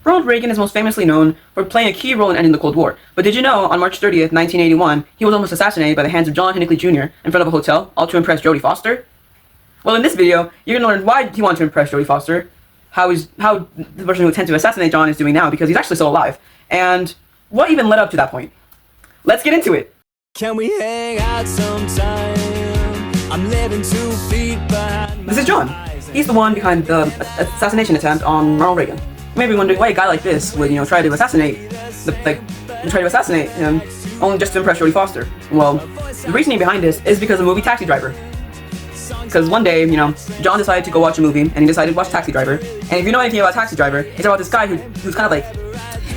Ronald Reagan is most famously known for playing a key role in ending the Cold War. But did you know, on March 30th, 1981, he was almost assassinated by the hands of John Hinckley Jr. in front of a hotel, all to impress Jodie Foster? Well, in this video, you're going to learn why he wanted to impress Jodie Foster, how the person who intended to assassinate John is doing now, because he's actually still alive, and what even led up to that point. Let's get into it! Can we hang out sometime? I'm living 2 feet behind. This is John. He's the one behind the assassination attempt on Ronald Reagan. You may be wondering why a guy like this would, try to assassinate him only just to impress Jodie Foster. Well, the reasoning behind this is because of the movie Taxi Driver. Because one day, John decided to go watch a movie, and he decided to watch Taxi Driver. And if you know anything about Taxi Driver, it's about this guy who's kind of like,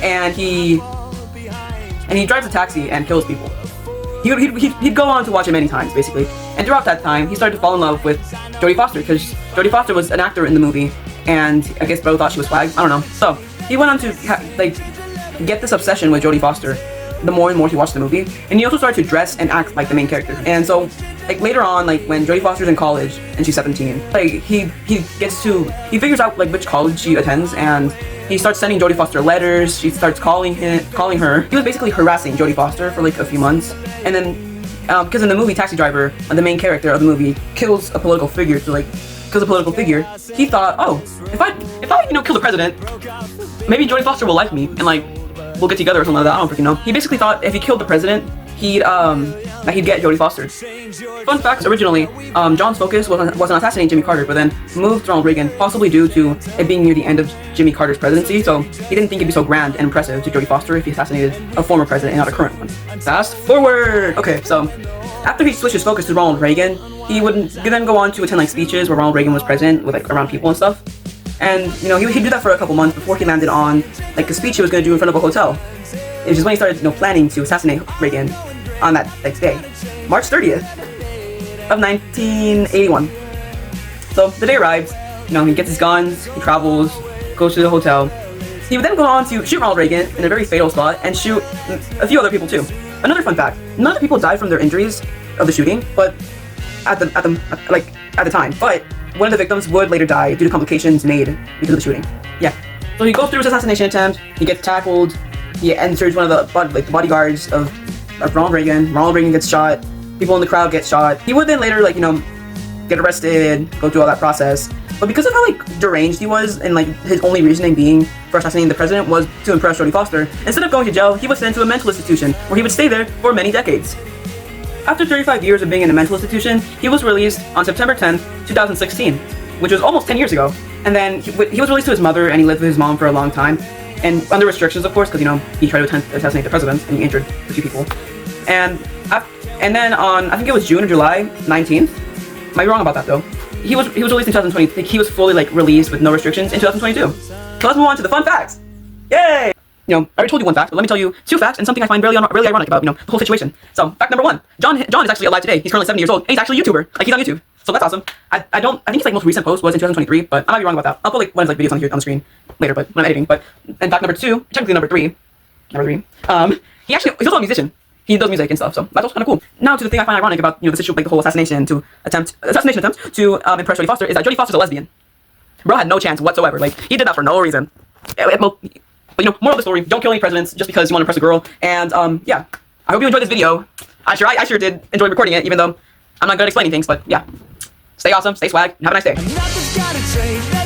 and he drives a taxi and kills people. He'd go on to watch it many times, basically. And throughout that time, he started to fall in love with Jodie Foster, because Jodie Foster was an actor in the movie, and I guess bro thought she was flagged. I don't know. So he went on to get this obsession with Jodie Foster the more and more he watched the movie, and he also started to dress and act like the main character. And so, later on, when Jodie Foster's in college and she's 17, he figures out which college she attends, and he starts sending Jodie Foster letters. She starts calling her. He was basically harassing Jodie Foster for a few months, and then because in the movie Taxi Driver, the main character of the movie kills a political figure he thought, oh, if I kill the president, maybe Jodie Foster will like me and we'll get together or something like that. I don't freaking know. He basically thought if he killed the president, he'd get Jodie Foster. Fun fact: originally, John's focus was on assassinating Jimmy Carter, but then moved to Ronald Reagan, possibly due to it being near the end of Jimmy Carter's presidency. So he didn't think it'd be so grand and impressive to Jodie Foster if he assassinated a former president and not a current one. Fast forward. Okay, so after he switched his focus to Ronald Reagan, he would then go on to attend speeches where Ronald Reagan was present with around people and stuff. And he'd do that for a couple months before he landed on a speech he was going to do in front of a hotel. It was just when he started planning to assassinate Reagan on that next day, March 30th of 1981. So the day arrives, he gets his guns, he travels, goes to the hotel. He would then go on to shoot Ronald Reagan in a very fatal spot and shoot a few other people too. Another fun fact: none of the people died from their injuries of the shooting, but at the time. But one of the victims would later die due to complications made because of the shooting. Yeah. So he goes through his assassination attempt. He gets tackled. He enters one of the bodyguards of Ronald Reagan. Ronald Reagan gets shot. People in the crowd get shot. He would then later get arrested, go through all that process. But because of how deranged he was, and his only reasoning being for assassinating the president was to impress Jodie Foster, instead of going to jail, he was sent to a mental institution where he would stay there for many decades. After 35 years of being in a mental institution, he was released on September 10th, 2016, which was almost 10 years ago. And then he was released to his mother, and he lived with his mom for a long time, and under restrictions, of course, because he tried to assassinate the president and he injured a few people. And then on, I think it was June or July 19th. Might be wrong about that though. He was released in 2020. He was fully released with no restrictions in 2022. So let's move on to the fun facts. Yay! I already told you one fact, but let me tell you 2 facts and something I find really ironic about, the whole situation. So, fact number 1. John is actually alive today. He's currently 70 years old, and he's actually a YouTuber. He's on YouTube. So that's awesome. I think his most recent post was in 2023, but I might be wrong about that. I'll put one of his videos on here on the screen later, but when I'm editing. But, and fact number 2, technically number 3, he's also a musician. He does music and stuff, so that's also kind of cool. now to the thing I find ironic about, this issue, the whole assassination attempt to impress Jodie Foster, is that Jodie Foster's a lesbian. Bro had no chance whatsoever. He did that for no reason. But, moral of the story, don't kill any presidents just because you want to impress a girl. And, yeah. I hope you enjoyed this video. I sure did enjoy recording it, even though I'm not good at explaining things, but yeah. Stay awesome, stay swag, and have a nice day.